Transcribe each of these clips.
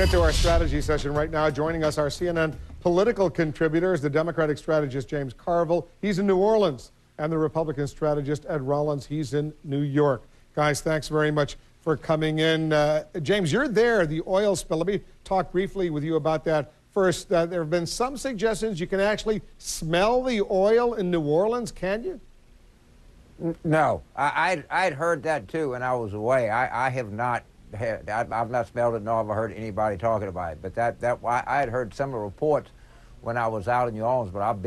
get to our strategy session right now. Joining us, our CNN political contributors, the Democratic strategist James Carville. He's in New Orleans. And the Republican strategist Ed Rollins. He's in New York. Guys, thanks very much for coming in. James, you're there, the oil spill. Let me talk briefly with you about that. First, there have been some suggestions you can actually smell the oil in New Orleans. Can you? No, I'd heard that too when I was away. I have not. I've not smelled it, nor have I heard anybody talking about it. But I had heard some of the reports when I was out in New Orleans. But I've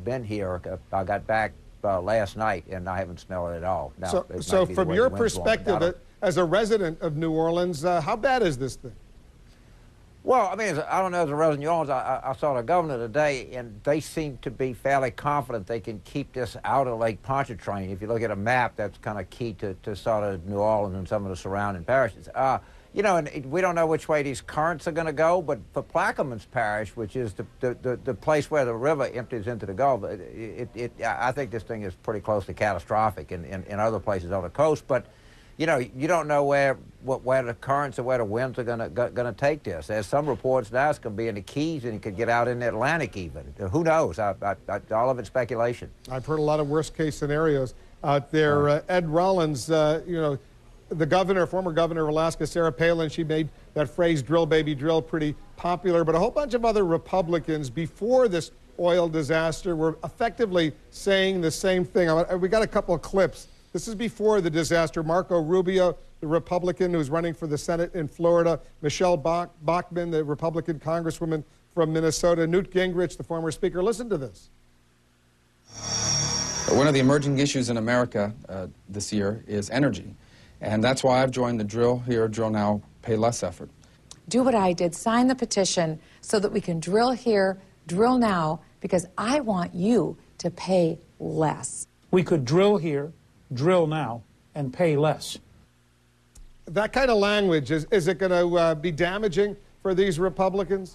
been here. I got back last night, and I haven't smelled it at all. Now, so from your perspective, as a resident of New Orleans, how bad is this thing? Well, I mean, I don't know, as a resident of New Orleans, I saw the governor today, and they seem to be fairly confident they can keep this out of Lake Pontchartrain. If you look at a map, that's kind of key to sort of New Orleans and some of the surrounding parishes. You know, and we don't know which way these currents are going to go, but for Plaquemines Parish, which is the place where the river empties into the Gulf, I think this thing is pretty close to catastrophic in other places on the coast. But you know, you don't know where the currents or where the winds are gonna take this. There's some reports now it's going to be in the Keys, and it could get out in the Atlantic even. Who knows? All of it's speculation. I've heard a lot of worst-case scenarios out there. Ed Rollins, you know, the governor, former governor of Alaska, Sarah Palin, she made that phrase "drill, baby, drill" pretty popular. But a whole bunch of other Republicans before this oil disaster were effectively saying the same thing. We got a couple of clips. This is before the disaster. Marco Rubio, the Republican who's running for the Senate in Florida, Michelle Bachmann, the Republican congresswoman from Minnesota, Newt Gingrich, the former speaker. Listen to this. One of the emerging issues in America this year is energy. And that's why I've joined the Drill Here, Drill Now, Pay Less effort. Do what I did, sign the petition so that we can drill here, drill now, because I want you to pay less. We could drill here, drill now, and pay less. That kind of language, is it going to be damaging for these Republicans?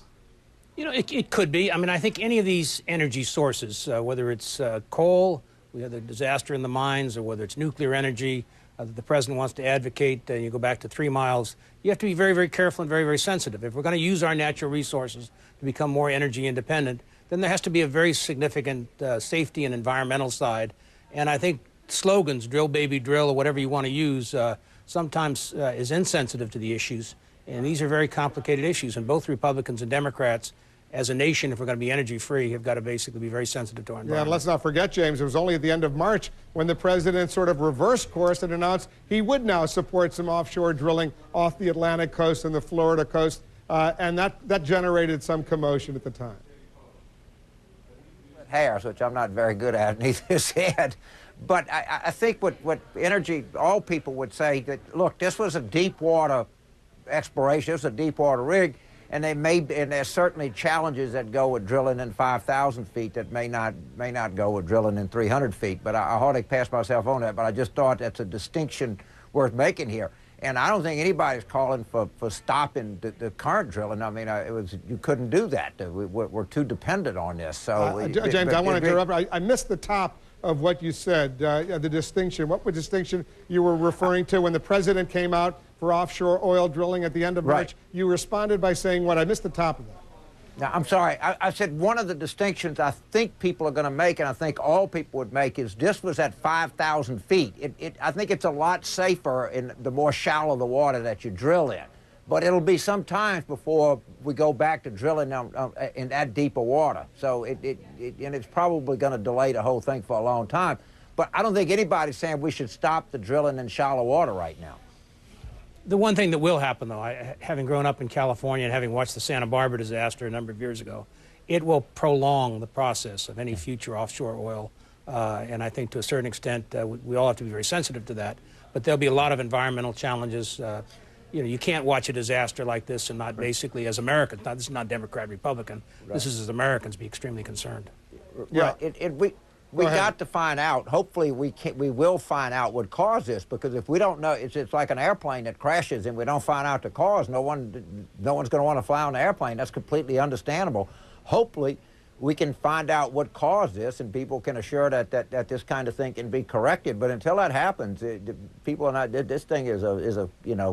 You know, it could be. I mean, I think any of these energy sources, whether it's coal, we have the disaster in the mines, or whether it's nuclear energy, that the president wants to advocate, you go back to 3 miles, you have to be very, very careful and very, very sensitive. If we're going to use our natural resources to become more energy independent, then there has to be a very significant safety and environmental side. And I think slogans, drill, baby, drill, or whatever you want to use, sometimes is insensitive to the issues. And these are very complicated issues. And both Republicans and Democrats, as a nation, if we're going to be energy-free, have got to basically be very sensitive to our environment. Yeah, and let's not forget, James, it was only at the end of March when the president sort of reversed course and announced he would now support some offshore drilling off the Atlantic coast and the Florida coast, and that generated some commotion at the time. Harris, which I'm not very good at, neither is Ed. But I think what energy, all people would say that, look, this was a deep water exploration, this was a deep water rig, and there's certainly challenges that go with drilling in 5,000 feet that may not go with drilling in 300 feet. But I hardly pass myself on that, but I just thought that's a distinction worth making here. And I don't think anybody's calling for stopping the current drilling. I mean, you couldn't do that. We're too dependent on this. So, James, I want to interrupt. I missed the top of what you said, the distinction. What was the distinction you were referring to when the president came out for offshore oil drilling at the end of March? You responded by saying what? I missed the top of that. Now, I'm sorry. I said one of the distinctions I think people are going to make, and I think all people would make, is this was at 5,000 feet. I think it's a lot safer in the more shallow the water that you drill in. But it'll be some time before we go back to drilling in that deeper water. So and it's probably going to delay the whole thing for a long time. But I don't think anybody's saying we should stop the drilling in shallow water right now. The one thing that will happen, though, having grown up in California and having watched the Santa Barbara disaster a number of years ago, it will prolong the process of any future offshore oil. And I think to a certain extent, we all have to be very sensitive to that. But there'll be a lot of environmental challenges. You know, you can't watch a disaster like this and not basically, as Americans, this is not Democrat, Republican, this is as Americans, be extremely concerned. Yeah. We got to find out. Hopefully, we will find out what caused this, because if we don't know, it's like an airplane that crashes and we don't find out the cause. No one's going to want to fly on the airplane. That's completely understandable. Hopefully, we can find out what caused this, and people can assure that this kind of thing can be corrected. But until that happens, people are not. This thing is a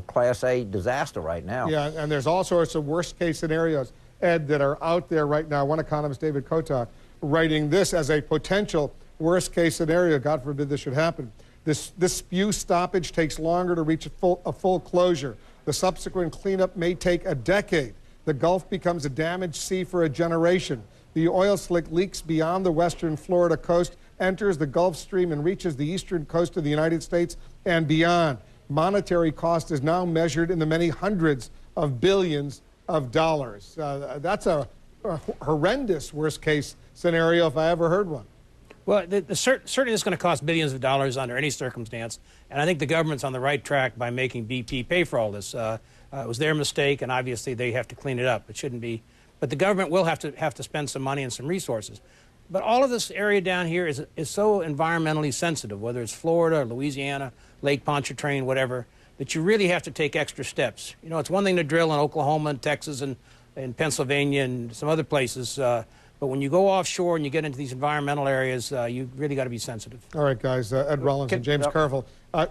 Class A disaster right now. Yeah, and there's all sorts of worst case scenarios, Ed, that are out there right now. One economist, David Kotak, writing this as a potential worst case scenario. God forbid this should happen. This spew stoppage takes longer to reach a full closure. The subsequent cleanup may take a decade. The Gulf becomes a damaged sea for a generation. The oil slick leaks beyond the western Florida coast, enters the Gulf Stream, and reaches the eastern coast of the United States and beyond. Monetary cost is now measured in the many hundreds of billions of dollars. That's a horrendous worst-case scenario if I ever heard one. Well, certainly it's going to cost billions of dollars under any circumstance, and I think the government's on the right track by making BP pay for all this. It was their mistake, and obviously they have to clean it up. It shouldn't be. But the government will have to spend some money and some resources. But all of this area down here is so environmentally sensitive, whether it's Florida or Louisiana, Lake Pontchartrain, whatever, that you really have to take extra steps. You know, it's one thing to drill in Oklahoma and Texas and Pennsylvania and some other places, but when you go offshore and you get into these environmental areas, you really got to be sensitive. All right, guys, Ed Rollins and James Carville.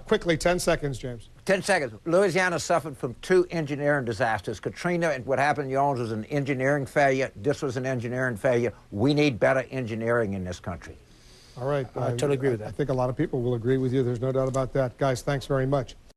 Quickly, 10 seconds, James. 10 seconds. Louisiana suffered from 2 engineering disasters. Katrina and what happened in New Orleans was an engineering failure. This was an engineering failure. We need better engineering in this country. All right. I totally agree with that. I think a lot of people will agree with you. There's no doubt about that. Guys, thanks very much.